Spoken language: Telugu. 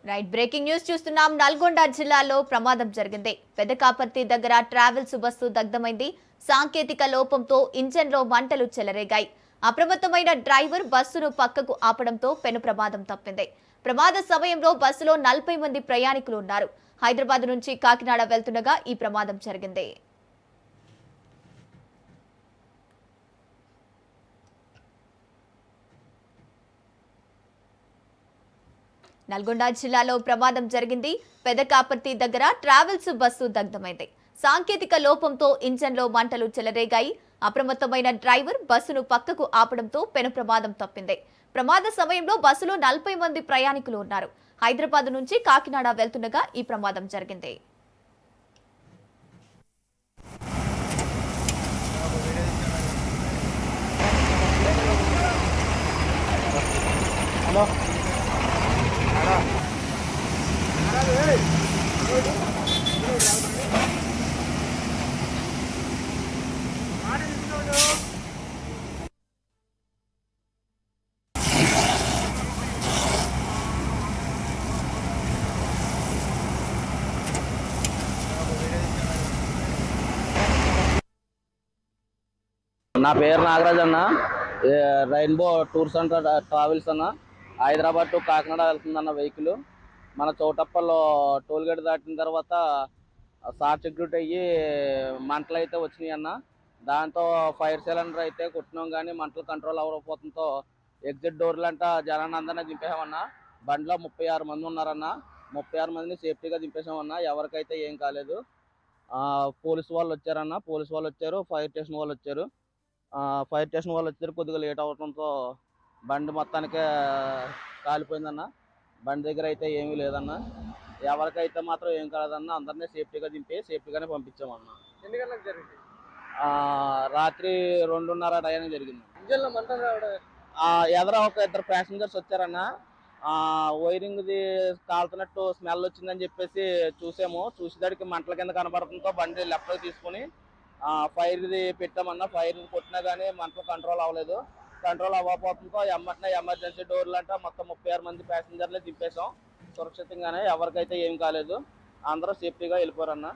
రైట్, బ్రేకింగ్ న్యూస్ చూస్తున్నాం. నల్గొండ జిల్లాలో ప్రమాదం జరిగింది. పెదకాపర్తి దగ్గర ట్రావెల్స్ బస్సు దగ్ధమైంది. సాంకేతిక లోపంతో ఇంజన్లో మంటలు చెలరేగాయి. అప్రమత్తమైన డ్రైవర్ బస్సును పక్కకు ఆపడంతో పెను ప్రమాదం తప్పింది. ప్రమాద సమయంలో బస్సులో 40 మంది ప్రయాణికులు ఉన్నారు. హైదరాబాద్ నుంచి కాకినాడ వెళ్తుండగా ఈ ప్రమాదం జరిగింది. నల్గొండ జిల్లాలో ప్రమాదం జరిగింది. పెదకాపర్తి దగ్గర ట్రావెల్స్ బస్సు దగ్ధమైంది. సాంకేతిక లోపంతో ఇంజన్లో మంటలు చెలరేగాయి. అప్రమత్తమైన డ్రైవర్ బస్సును పక్కకు ఆపడంతో పెను ప్రమాదం తప్పింది. ప్రమాద సమయంలో బస్సులో 40 మంది ప్రయాణికులు ఉన్నారు. హైదరాబాద్ నుంచి కాకినాడ వెళ్తుండగా ఈ ప్రమాదం జరిగింది. నా పేరు నాగరాజ్ అన్న. రెయిన్బో టూర్స్ అండ్ ట్రావెల్స్ అన్న. హైదరాబాద్ టు కాకినాడ వెళ్తుందన్న వెహికల్. మన చౌటప్పల్లో టోల్ గేట్ దాటిన తర్వాత షార్ట్ సర్క్యూట్ అయ్యి మంటలు అయితే వచ్చినాయి అన్న. దాంతో ఫైర్ సిలిండర్ అయితే కొట్టినాం, కానీ మంటలు కంట్రోల్ అవ్వకపోవడంతో ఎగ్జిట్ డోర్లు అంట జనాన్ని అందరినీ దింపేసామన్నా. బండిలో 36 మంది ఉన్నారన్న. 36 మందిని సేఫ్టీగా దింపేసామన్నా. ఎవరికైతే ఏం కాలేదు. పోలీసు వాళ్ళు వచ్చారన్న. పోలీసు వాళ్ళు వచ్చారు, ఫైర్ స్టేషన్ వాళ్ళు వచ్చారు. ఫైర్ స్టేషన్ వాళ్ళు వచ్చారు. కొద్దిగా లేట్ అవడంతో బండి మొత్తానికే కాలిపోయిందన్న. బండి దగ్గర అయితే ఏమీ లేదన్న. ఎవరికైతే మాత్రం ఏం కాలేదన్న. అందరినీ సేఫ్టీగా దింపి సేఫ్టీగానే పంపించామన్న. ఎన్ని గంటలకు జరిగింది? రాత్రి 2:30 టైం జరిగింది. ఇంజన్లో మంటలు రావడం ఎదర ఒక 2 ప్యాసింజర్స్ వచ్చారన్న. వైరింగ్ది కాలుతున్నట్టు స్మెల్ వచ్చిందని చెప్పేసి చూసాము. చూసేదానికి మంటల కింద కనబడటంతో బండి లెఫ్ట్కి తీసుకుని ఫైర్ది పెట్టామన్నా. ఫైర్ కొట్టినా కానీ మంటలు కంట్రోల్ అవ్వలేదు. కంట్రోల్ అవ్వకపోవడంతో ఎమ్మటనే ఎమర్జెన్సీ డోర్లు అంటే మొత్తం 36 మంది ప్యాసింజర్లే దింపేసాం సురక్షితంగానే. ఎవరికైతే ఏం కాలేదు. అందరూ సేఫ్టీగా వెళ్ళిపోరన్నా.